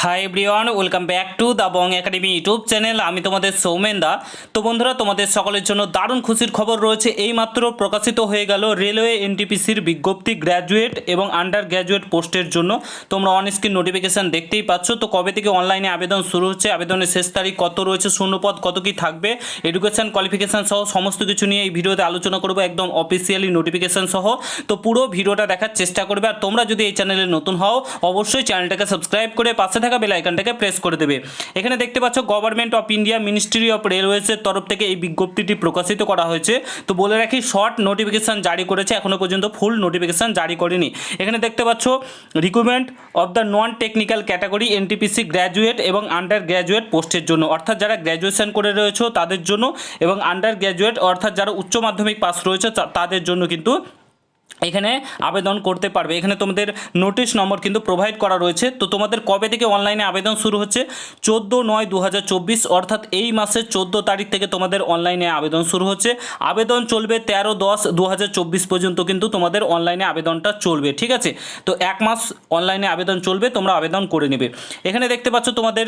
Hi everyone, welcome back to the Bong academy YouTube channel. আমি তোমাদের সৌমেন দা। তো বন্ধুরা, তোমাদের সকলের জন্য দারুণ খুশির খবর রয়েছে। এইমাত্র প্রকাশিত হয়ে গেল রেলওয়ে এনটিপিসির বিজ্ঞপ্তি গ্র্যাজুয়েট এবং আন্ডার গ্র্যাজুয়েট পোস্টের জন্য। তোমরা অন স্ক্রিন নোটিফিকেশান দেখতেই পাচ্ছ। তো কবে থেকে অনলাইনে আবেদন শুরু হচ্ছে, আবেদনের শেষ তারিখ কত রয়েছে, শূন্যপদ কত কি থাকবে, এডুকেশান কোয়ালিফিকেশান সহ সমস্ত কিছু নিয়ে এই ভিডিওতে আলোচনা করবো, একদম অফিসিয়ালি নোটিফিকেশান সহ। তো পুরো ভিডিওটা দেখার চেষ্টা করবে। আর তোমরা যদি এই চ্যানেলে নতুন হও, অবশ্যই চ্যানেলটাকে সাবস্ক্রাইব করে পাশে থাকা বেল আইকনটাকে প্রেস করে দেবে। এখানে দেখতে পাচ্ছ government of India ministry of রেলওয়েজের তরফ থেকে এই বিজ্ঞপ্তিটি প্রকাশিত করা হয়েছে। তো বলে রাখি, শর্ট নোটিফিকেশান জারি করেছে, এখনও পর্যন্ত ফুল নোটিফিকেশান জারি করেনি। এখানে দেখতে পাচ্ছ recruitment of the non technical category NTPC graduate এবং আন্ডার গ্র্যাজুয়েট পোস্টের জন্য, অর্থাৎ যারা গ্র্যাজুয়েশন করে রয়েছে তাদের জন্য, এবং আন্ডার গ্র্যাজুয়েট অর্থাৎ যারা উচ্চ মাধ্যমিক পাস রয়েছে তাদের জন্য কিন্তু এখানে আবেদন করতে পারবে। এখানে তোমাদের নোটিশ নম্বর কিন্তু প্রোভাইড করা রয়েছে। তো তোমাদের কবে থেকে অনলাইনে আবেদন শুরু হচ্ছে? 14/9/2024, অর্থাৎ এই মাসের 14 তারিখ থেকে তোমাদের অনলাইনে আবেদন শুরু হচ্ছে। আবেদন চলবে 13/10/2024 পর্যন্ত কিন্তু তোমাদের অনলাইনে আবেদনটা চলবে, ঠিক আছে? তো এক মাস অনলাইনে আবেদন চলবে, তোমরা আবেদন করে নেবে। এখানে দেখতে পাচ্ছ তোমাদের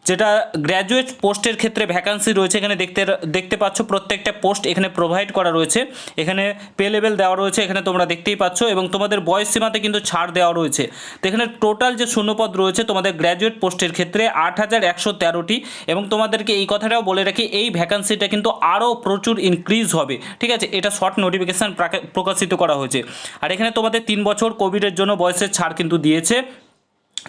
যেটা গ্র্যাজুয়েট পোস্টের ক্ষেত্রে ভ্যাকান্সি রয়েছে, এখানে দেখতে পাচ্ছ প্রত্যেকটা পোস্ট এখানে প্রোভাইড করা রয়েছে। এখানে পে লেভেল দেওয়া রয়েছে, এখানে তোমরা দেখতেই পাচ্ছ, এবং তোমাদের বয়স সীমাতে কিন্তু ছাড় দেওয়া রয়েছে। তো এখানে টোটাল যে শূন্যপদ রয়েছে তোমাদের গ্র্যাজুয়েট পোস্টের ক্ষেত্রে 8113টি, এবং তোমাদেরকে এই কথাটাও বলে রাখি, এই ভ্যাকান্সিটা কিন্তু আরও প্রচুর ইনক্রিজ হবে, ঠিক আছে? এটা শর্ট নোটিফিকেশান প্রকাশিত করা হয়েছে। আর এখানে তোমাদের 3 বছর কোভিডের জন্য বয়সের ছাড় কিন্তু দিয়েছে।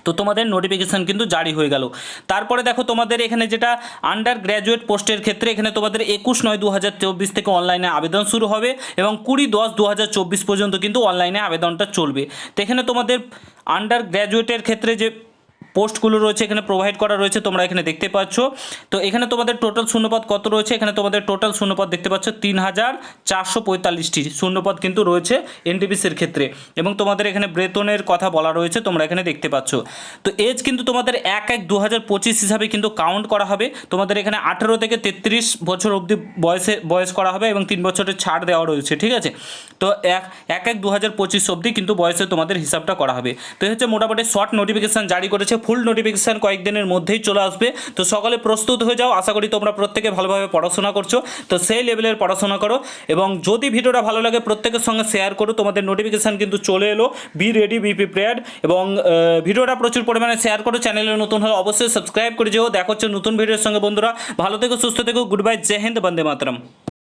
তো তোমাদের নোটিফিকেশান কিন্তু জারি হয়ে গেল। তারপরে দেখো তোমাদের এখানে যেটা আন্ডার গ্র্যাজুয়েট পোস্টের ক্ষেত্রে, এখানে তোমাদের 21/9/2024 থেকে অনলাইনে আবেদন শুরু হবে, এবং 20/10/2024 পর্যন্ত কিন্তু অনলাইনে আবেদনটা চলবে। তো এখানে তোমাদের আন্ডার গ্র্যাজুয়েটের ক্ষেত্রে যে পোস্টগুলো রয়েছে এখানে প্রোভাইড করা রয়েছে, তোমরা এখানে দেখতে পাচ্ছ। তো এখানে তোমাদের টোটাল শূন্যপদ কত রয়েছে? এখানে তোমাদের টোটাল শূন্যপদ দেখতে পাচ্ছ 3445টি শূন্যপদ কিন্তু রয়েছে এনটিপিসির ক্ষেত্রে, এবং তোমাদের এখানে বেতনের কথা বলা রয়েছে, তোমরা এখানে দেখতে পাচ্ছ। তো এজ কিন্তু তোমাদের 1/1/2025 হিসাবে কিন্তু কাউন্ট করা হবে। তোমাদের এখানে 18 থেকে 33 বছর অবধি বয়স করা হবে, এবং 3 বছরের ছাড় দেওয়া রয়েছে, ঠিক আছে? তো 1/1/2025 অবধি কিন্তু বয়সে তোমাদের হিসাবটা করা হবে। তো হচ্ছে মোটামুটি শর্ট নোটিফিকেশান জারি করেছে, ফুল নোটিফিকেশান কয়েকদিনের মধ্যেই চলে আসবে। তো সকলে প্রস্তুত হয়ে যাও। আশা করি তোমরা প্রত্যেকে ভালোভাবে পড়াশোনা করছো। তো সেই লেভেলের পড়াশোনা করো, এবং যদি ভিডিওটা ভালো লাগে প্রত্যেকের সঙ্গে শেয়ার করো। তোমাদের নোটিফিকেশান কিন্তু চলে এলো, বি রেডি, বি প্রিপেয়ার্ড, এবং ভিডিওটা প্রচুর পরিমাণে শেয়ার করো। চ্যানেলে নতুন হলে অবশ্যই সাবস্ক্রাইব করে যেও। দেখা হচ্ছে নতুন ভিডিওর সঙ্গে। বন্ধুরা ভালো থেকো, সুস্থ থেকো, গুড বাই, জয় হিন্দ, বন্দে মাতরম।